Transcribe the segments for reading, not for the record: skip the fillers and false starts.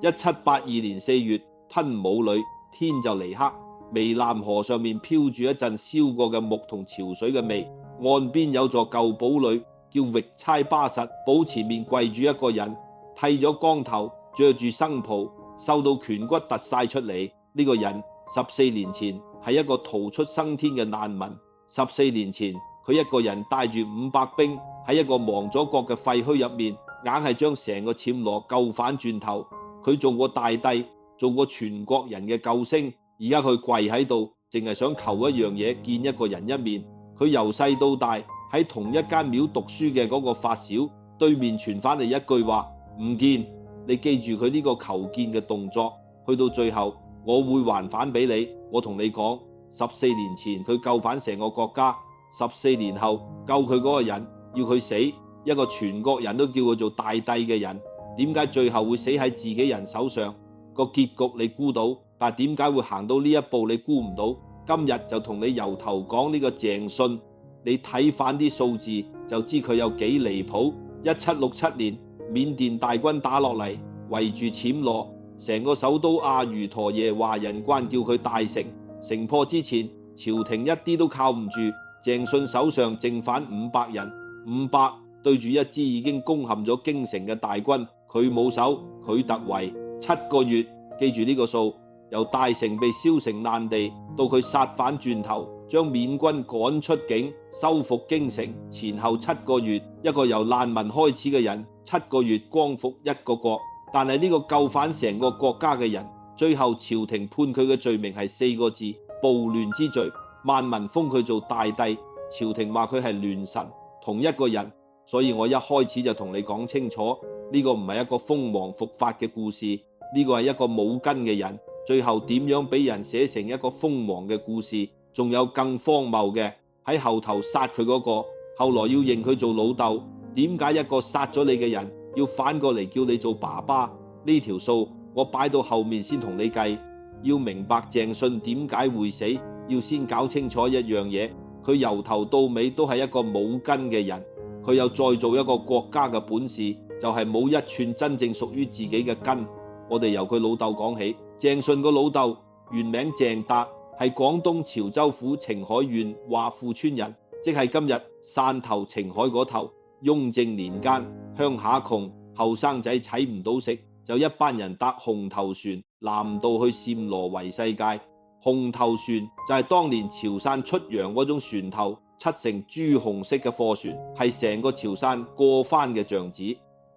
1782年4月，吞武里天就嚟黑，湄南河上面飄住一陣燒過嘅木同潮水嘅味，岸邊有座舊堡壘叫域差巴實，堡前面跪住一個人，剃咗光頭，着住僧袍，瘦到顴骨突晒出嚟。呢個人14年前係一個逃出生天嘅難民。14年前佢一個人帶住500兵喺一個亡咗國嘅廢墟入面，硬係將成個暹羅救返轉頭。佢做過大帝，做過全國人嘅救星，而家佢跪喺度，淨係想求一樣嘢，見一個人一面。佢由細到大喺同一間廟讀書嘅嗰個發小對面傳返嚟一句話：唔見。你記住佢呢個求見嘅動作，去到最後我會還返俾你。我同你講，14年前佢救返成個國家，14年後救佢嗰個人要佢死，一個全國人都叫佢做大帝嘅人，點解最後會死喺自己人手上？個結局你估到，但係點解會行到呢一步你估唔到？今日就同你由頭講呢個鄭信，你睇返啲數字就知佢有幾離譜。1767年緬甸大軍打落嚟，圍住暹羅，成個首都阿瑜陀耶華人關叫佢大城。城破之前，朝廷一啲都靠唔住，鄭信手上剩返500人，500對住一支已經攻陷咗京城嘅大軍，佢冇守，佢突圍7個月，記住呢個數，由大城被燒成爛地，到佢殺返轉頭，將緬軍趕出境，收復京城，前後7個月，一個由難民開始嘅人，7個月光復一個國。但係呢個救返成個國家嘅人，最後朝廷判佢嘅罪名係4個字：暴亂之罪。萬民封佢做大帝，朝廷話佢係亂臣，同一個人。所以我一開始就同你講清楚，呢個唔係一個封王復法嘅故事，呢個係一個冇根嘅人，最後點樣俾人寫成一個封王嘅故事？仲有更荒謬嘅，喺後頭殺佢嗰個，後來要認佢做老豆。點解一個殺咗你嘅人要反過嚟叫你做爸爸？呢條數我擺到後面先同你計。要明白鄭信點解會死，要先搞清楚一樣嘢，佢由頭到尾都係一個冇根嘅人。佢有再做一個國家嘅本事，就係冇一寸真正屬於自己嘅根。我哋由佢老豆講起。鄭信個老豆原名鄭達，係廣東潮州府澄海縣華富村人，即係今日汕頭澄海嗰頭。雍正年間，鄉下窮，後生仔睇唔到食，就一班人搭紅頭船南渡去暹羅為世界。紅頭船就係當年潮汕出洋嗰種船頭，7成朱紅色嘅貨船，係成個潮汕過番嘅象子。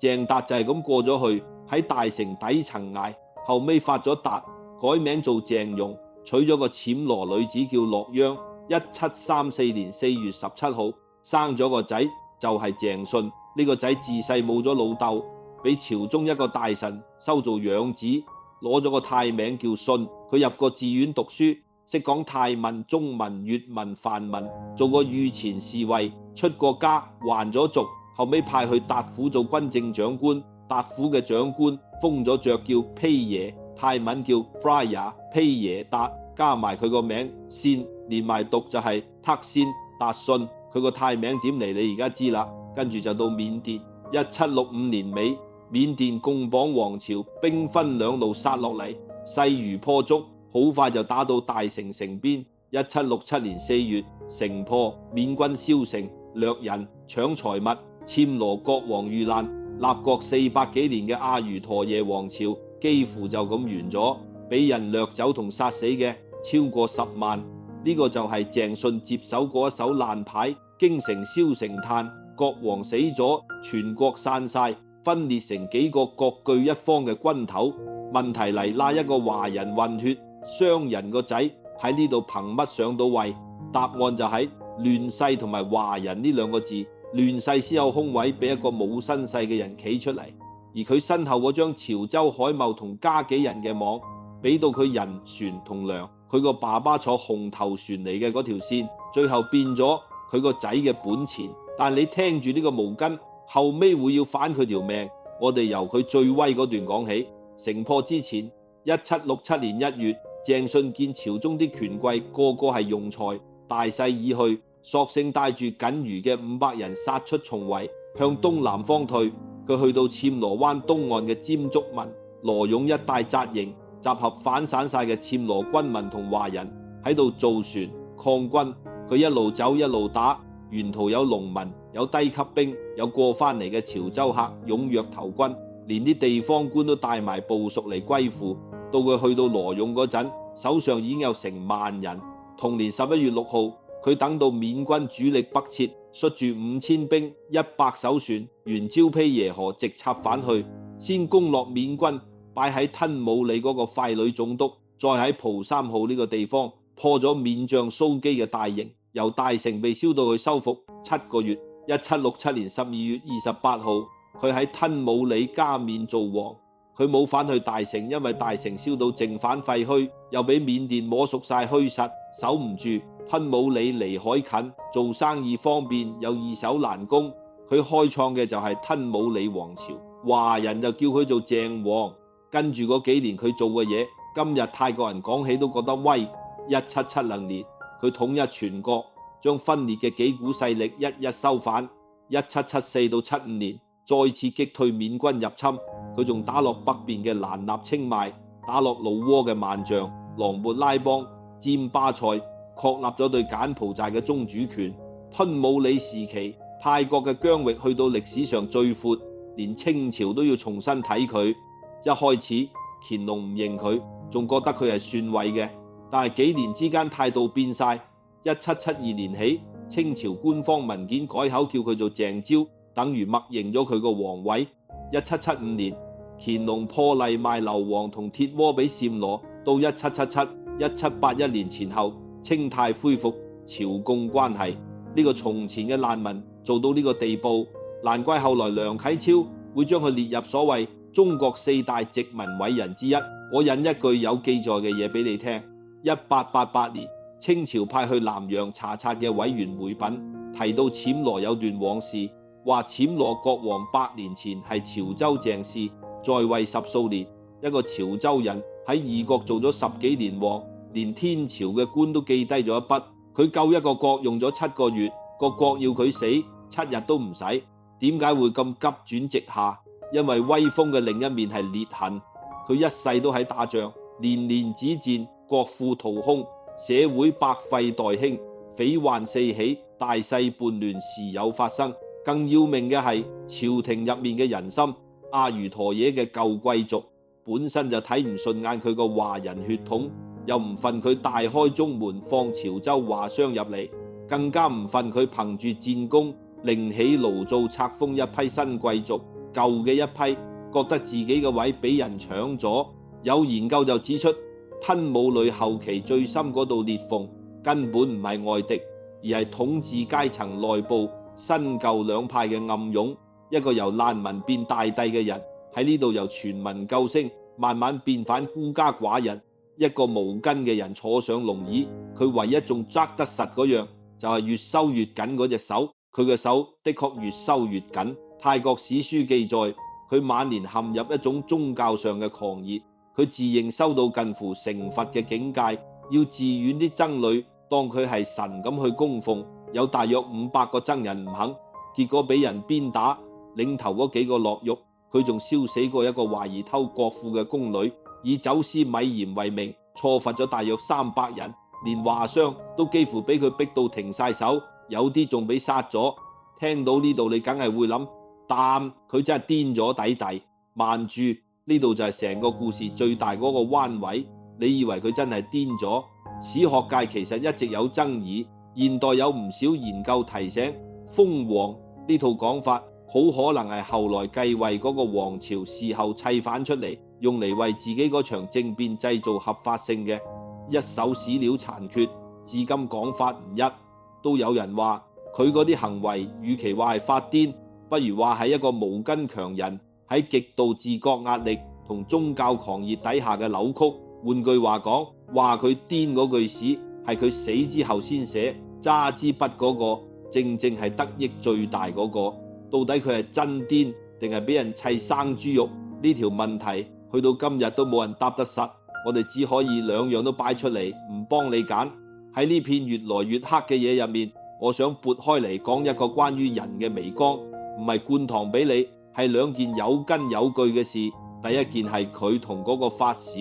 鄭達就係咁過咗去，喺大城底層捱，後尾發咗達，改名做鄭融，娶咗個暹羅女子叫洛央。1734年4月17號生咗個仔，就係鄭信。呢個仔自細冇咗老豆，俾朝中一個大臣收做養子，攞咗個泰名叫信。佢入過寺院讀書，識講泰文、中文、粵文、梵文，做過御前侍衛，出過家，還咗族，後尾派去達府做軍政長官。達府嘅長官封咗爵叫披耶，泰文叫 Praya， 披耶達，加埋佢個名先，連埋讀就係塔先達信。佢個泰名點嚟？你而家知啦。跟住就到緬甸。1765年尾，緬甸貢榜王朝兵分兩路殺落嚟，勢如破竹，好快就打到大城城邊。1767年4月，城破，緬軍燒城，掠人搶財物，暹羅國王遇難，立國400幾年嘅阿瑜陀耶王朝幾乎就咁完咗，俾人掠走同殺死嘅超過10萬。呢個就係鄭信接手嗰一手爛牌，京城燒成炭，國王死咗，全國散晒，分裂成幾個各據一方嘅軍頭。問題嚟啦，一個華人混血商人個仔喺呢度憑乜上到位？答案就喺亂世同埋華人呢兩個字。亂世先有空位俾一個冇身世嘅人企出嚟，而佢身後嗰張潮州海貿同家幾人嘅網，俾到佢人船同糧。佢個爸爸坐紅頭船嚟嘅嗰條線，最後變咗佢個仔嘅本錢。但你聽住呢個毛巾，後尾會要反佢條命。我哋由佢最威嗰段講起。城破之前，1767年1月，鄭信見朝中啲權貴個個係庸才，大勢已去，索性帶住僅餘嘅500人殺出重圍，向東南方退。佢去到暹羅灣東岸嘅尖竹汶，羅涌一帶紮營，集合反散晒嘅暹羅軍民同華人喺度造船抗軍。佢一路走一路打，沿途有農民、有低級兵、有過返嚟嘅潮州客踴躍投軍，連啲地方官都帶埋部屬嚟歸附。到佢去到羅涌嗰陣，手上已經有成萬人。同年11月6號，佢等到緬軍主力北撤，率住5000兵、100艘船，沿蕉披耶河直插返去，先攻落緬軍擺喺吞武里嗰個傀儡總督，再喺蒲三號呢個地方破咗緬將蘇基嘅大營，由大城被燒到去收復7個月。1767年12月28號，佢喺吞武里加冕做王。佢冇返去大城，因為大城燒到淨返廢墟，又俾緬甸摸熟晒虛實，守唔住。吞武里離海近，做生意方便，又易守難攻。佢開創嘅就係吞武里王朝，華人就叫佢做鄭王。跟住嗰幾年佢做嘅嘢，今日泰國人講起都覺得威。1770年，佢統一全國，將分裂嘅幾股勢力一一收返。1774到75年，再次擊退緬軍入侵。佢仲打落北邊嘅蘭納清邁，打落老撾嘅萬象、琅勃拉邦、占巴塞，確立咗對柬埔寨嘅宗主權。吞武里時期，泰國嘅疆域去到歷史上最闊，連清朝都要重新睇佢。一開始乾隆唔認佢，仲覺得佢係篡位嘅，但係幾年之間態度變晒。1772年起，清朝官方文件改口叫佢做鄭昭，等於默認咗佢個皇位。1775年，乾隆破例賣硫磺同鐵鍋俾暹羅。到1777、1781年前後，清泰恢復朝貢關係。呢個從前嘅難民做到呢個地步，難怪後來梁啟超會將佢列入所謂中國4大殖民偉人之一。我引一句有記載嘅嘢俾你聽。1888年，清朝派去南洋查冊嘅委員回稟，提到暹羅有段往事，話暹羅國王100年前係潮州鄭氏，在位10數年，一個潮州人喺異國做咗10幾年王，連天朝嘅官都記低咗一筆。佢救一個國用咗7個月，個國要佢死7日都唔使。點解會咁急轉直下？因為威風嘅另一面係裂痕。佢一世都喺打仗，年年止戰，國庫掏空，社會百廢待興，匪患四起，大勢叛亂時有發生。更要命嘅係朝廷入面嘅人心，阿瑜陀耶嘅舊貴族本身就睇唔順眼佢個華人血統，又唔忿佢大開中門放潮州華商入嚟，更加唔忿佢憑住戰功另起爐灶冊封一批新貴族，舊嘅一批覺得自己嘅位俾人搶咗。有研究就指出，吞武里後期最深嗰度裂縫根本唔係外敵，而係統治階層內部新舊兩派嘅暗湧。一個由難民變大帝嘅人喺呢度由全民救星慢慢變返孤家寡人。一個無根嘅人坐上龍椅，佢唯一仲揸得實嗰樣就係越收越緊嗰隻手。佢嘅手的確越收越緊。泰國史書記載，佢晚年陷入一種宗教上嘅狂熱，佢自認修到近乎成佛嘅境界，要寺院啲僧侶當佢係神咁去供奉。有大約500個僧人唔肯，結果俾人鞭打，領頭嗰幾個落獄。佢仲燒死過一個懷疑偷國庫嘅宮女，以走私米鹽為名，錯罰咗大約300人，連華商都幾乎俾佢逼到停晒手，有啲仲俾殺咗。聽到呢度你梗係會諗，但佢真係癲咗弟弟。慢住，呢度就係成個故事最大嗰個彎位。你以為佢真係癲咗？史學界其實一直有爭議，現代有唔少研究提醒，封王呢套講法好可能係後來繼位嗰個王朝事後砌反出嚟，用嚟為自己嗰場政變製造合法性嘅一手史料殘缺，至今講法唔一。都有人話佢嗰啲行為，與其話係發癲，不如話係一個無根強人喺極度自覺壓力同宗教狂熱底下嘅扭曲。換句話講，話佢癲嗰句史係佢死之後先寫，揸支筆嗰個正正係得益最大嗰個。到底佢係真癲定係俾人砌生豬肉？呢條問題去到今日都冇人答得實。我哋只可以兩樣都擺出嚟，唔幫你揀。喺呢片越來越黑嘅嘢入面，我想撥開嚟講一個關於人嘅微光，唔係灌糖俾你，係兩件有根有據嘅事。第一件係佢同嗰個發小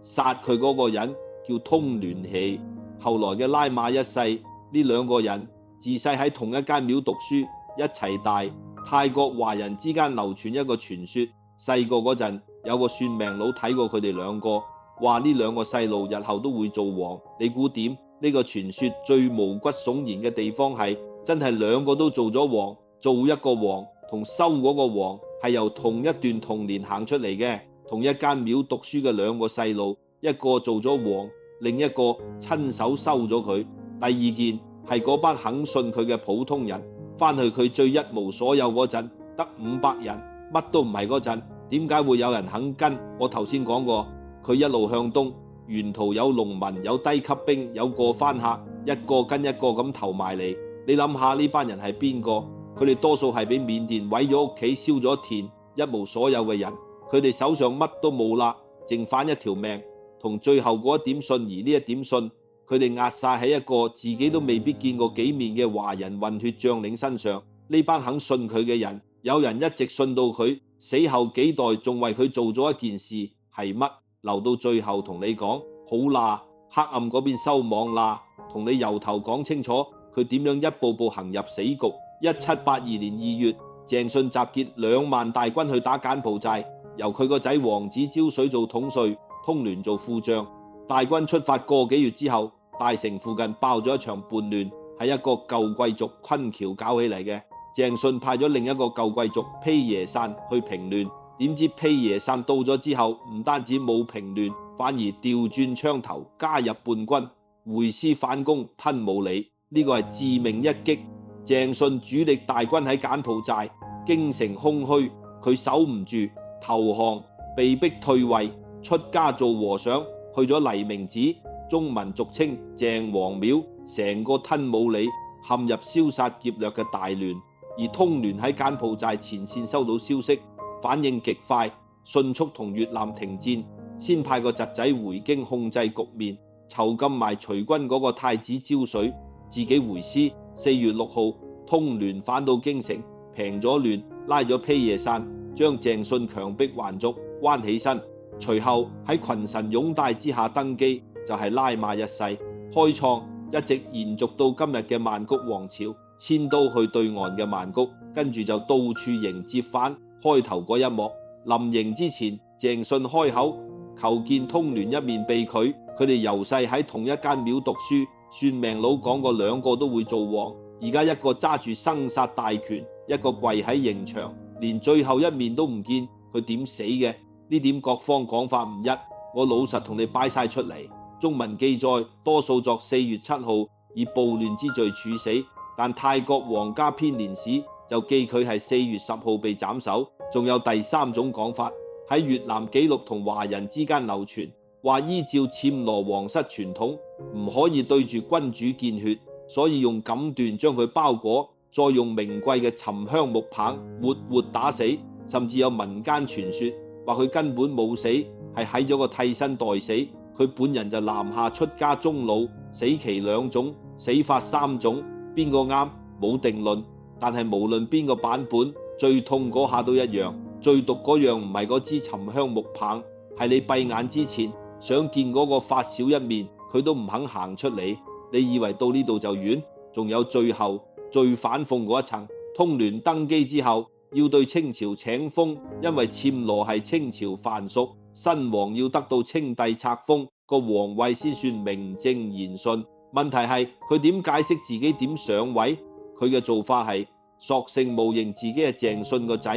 殺佢嗰個人叫通聯起，後來嘅拉瑪一世，呢兩個人自細喺同一間廟讀書，一齊大。泰國華人之間流傳一個傳說，細個嗰陣有個算命佬睇過佢哋兩個，話呢兩個細路日後都會做王。你估點？呢個傳說最毛骨悚然嘅地方係，真係兩個都做咗王。做一個王同收嗰個王係由同一段童年行出嚟嘅，同一間廟讀書嘅兩個細路，一個做咗王，另一個親手收咗佢。第二件係嗰班肯信佢嘅普通人，翻去佢最一無所有嗰陣，得500人，乜都唔係嗰陣，點解會有人肯跟？我頭先講過，佢一路向東，沿途有農民、有低級兵、有過番客，一個跟一個咁投埋嚟。你諗下呢班人係邊個？佢哋多數係俾緬甸毀咗屋企、燒咗田、一無所有嘅人，佢哋手上乜都冇啦，剩返一條命同最後嗰一點信兒呢一點信，佢哋壓晒喺一個自己都未必見過幾面嘅華人混血將領身上。呢班肯信佢嘅人，有人一直信到佢死後幾代，仲為佢做咗一件事，係乜？留到最後同你講，好啦，黑暗嗰邊收網啦，同你由頭講清楚佢點樣一步步行入死局。1782年2月，鄭信集結2萬大軍去打柬埔寨，由佢個仔王子招水做統帥，通聯做副將。大軍出發個幾月之後，大城附近爆咗一場叛亂，係一個舊貴族昆喬搞起嚟嘅。鄭信派咗另一個舊貴族披耶散去平亂，點知披耶散到咗之後，唔單止冇平亂，反而調轉槍頭加入叛軍，回師反攻吞武里。呢個係致命一擊。鄭信主力大軍喺柬埔寨，京城空虛，佢守唔住，投降，被逼退位，出家做和尚，去咗黎明寺，中文俗稱鄭王廟，成個吞武里陷入燒殺劫掠嘅大亂。而通聯喺柬埔寨前線收到消息，反應極快，迅速同越南停戰，先派個侄仔回京控制局面，囚禁埋隨軍嗰個太子招水，自己回師。4月6號，通聯返到京城，平咗亂，拉咗披耶散，將鄭信強迫還俗，關起身。隨後喺群臣擁戴之下登基，就係拉瑪一世，開創一直延續到今日嘅曼谷王朝。遷都去對岸嘅曼谷，跟住就到處迎接返開頭嗰一幕。臨迎之前，鄭信開口求見通聯一面被拒。佢哋由細喺同一間廟讀書，算命佬講過兩個都會做王，而家一個揸住生殺大權，一個跪喺刑場，連最後一面都唔見，佢點死嘅？呢點各方講法唔一，我老實同你擺晒出嚟。中文記載多數作4月7號以暴亂之罪處死，但泰國皇家編年史就記佢係4月10號被斬首。仲有第三種講法，喺越南紀錄同華人之間流傳，話依照暹羅皇室傳統，唔可以對住君主見血，所以用錦緞將佢包裹，再用名貴嘅沉香木棒活活打死。甚至有民間傳說話佢根本冇死，係喺咗個替身代死。佢本人就南下出家終老，死期2種，死法3種，邊個啱冇定論。但係無論邊個版本，最痛嗰下都一樣，最毒嗰樣唔係嗰支沉香木棒，係你閉眼之前想見嗰個發小一面，佢都唔肯行出嚟。你以為到呢度就完？仲有最後最反諷嗰一層，通聯登基之後要對清朝請封，因為暹羅係清朝藩屬，新王要得到清帝冊封，個皇位先算名正言順。問題係佢點解釋自己點上位？佢嘅做法係索性冒認自己係鄭信個仔，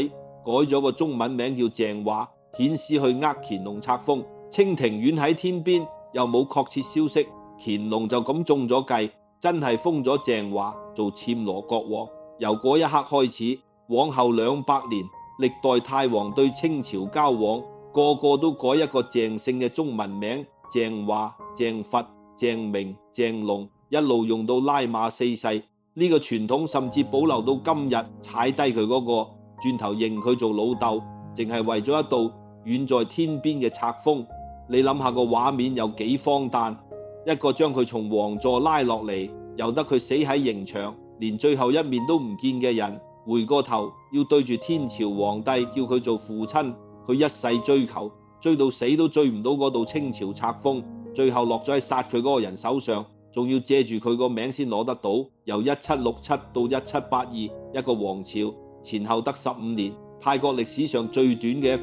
改咗個中文名叫鄭華，遣使去乾隆冊封。清廷遠喺天邊，又冇確切消息，乾隆就咁中咗計，真係封咗鄭華做暹羅國王。由嗰一刻開始，往後200年，歷代泰王對清朝交往，個個都改一個鄭姓嘅中文名，鄭華、鄭佛、鄭明、鄭龍，一路用到拉瑪4世。呢個傳統甚至保留到今日，踩低佢嗰個，轉頭認佢做老豆，淨係為咗一道遠在天邊嘅冊封。你諗下個畫面有幾荒誕？一個將佢從王座拉落嚟，由得佢死喺刑場，連最後一面都唔見嘅人，回過頭要對住天朝皇帝叫佢做父親，佢一世追求，追到死都追唔到嗰道清朝冊封，最後落咗喺殺佢嗰個人手上，仲要借住佢個名先攞得到。由1767到1782，一個王朝前後得15年，泰國歷史上最短嘅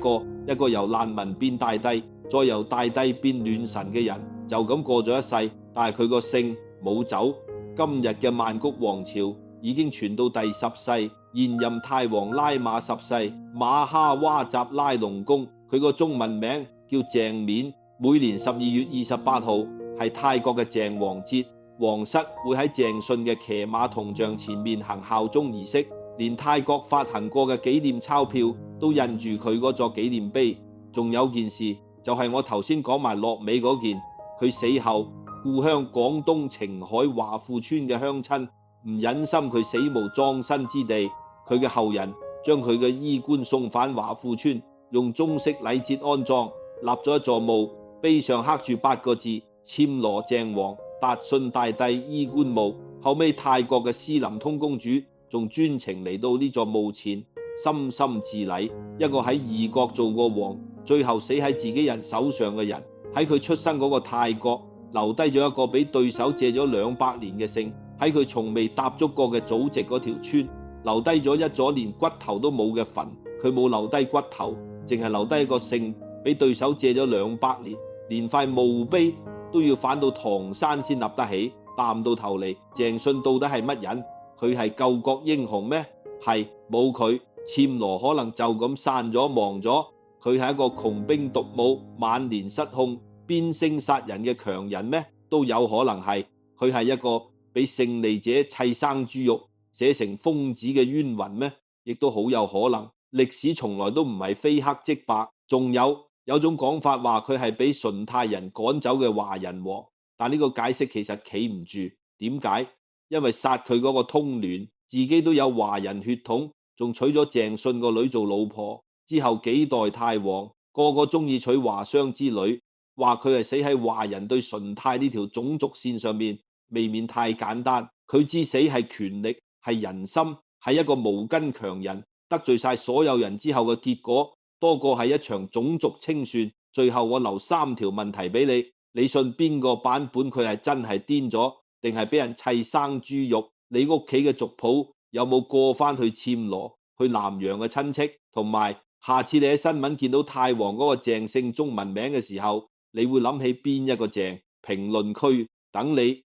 一個由難民變大帝，再由大帝變亂臣嘅人，就咁過咗一世，但係佢個姓冇走。今日嘅曼谷王朝已經傳到第10世，現任泰王拉瑪10世馬哈哇集拉隆功，佢個中文名叫鄭冕。每年12月28號係泰國嘅鄭王節，皇室會喺鄭信嘅騎馬銅像前面行效忠儀式，連泰國發行過嘅紀念鈔票都印住佢嗰座紀念碑。仲有件事就係我頭先講埋落尾嗰件，佢死後故鄉廣東澄海華富村嘅鄉親唔忍心佢死無葬身之地，佢嘅後人將佢嘅衣冠送返華富村，用中式禮節安葬，立咗一座墓，碑上刻住8個字：暹羅鄭王達信大帝衣冠墓。後尾泰國嘅斯林通公主仲專程嚟到呢座墓前，深深致禮。一個喺異國做過王，最後死喺自己人手上嘅人，喺佢出生嗰個泰國留低咗一個俾對手借咗200年嘅姓，喺佢從未踏足過嘅祖籍嗰條村留低咗一座連骨頭都冇嘅墳。佢冇留低骨頭，淨係留低一個姓，俾對手借咗200年，連塊墓碑都要反到唐山先立得起。淡到頭嚟，鄭信到底係乜人？佢係救國英雄咩？係，冇佢，暹羅可能就咁散咗亡咗。佢係一個窮兵黷武、晚年失控、鞭聲殺人嘅強人咩？都有可能係。佢係一個俾勝利者砌生豬肉寫成瘋子嘅冤魂咩？亦都好有可能。歷史從來都唔係非黑即白。仲有種講法話佢係俾順泰人趕走嘅華人王，但呢個解釋其實企唔住。點解？因為殺佢嗰個通聯自己都有華人血統，仲娶咗鄭信個女做老婆。之後幾代泰王個個中意娶華商之女，話佢係死喺華人對順泰呢條種族線上面，未免太簡單。佢之死係權力，係人心，係一個無根強人得罪晒所有人之後嘅結果，多過係一場種族清算。最後我留3條問題俾你，你信邊個版本佢係真係癲咗，定係俾人砌生豬肉？你屋企嘅族譜有冇過翻去暹羅、去南洋嘅親戚？同埋下次你喺新聞見到泰王嗰個鄭姓中文名嘅時候，你會諗起邊一個鄭？評論區等你。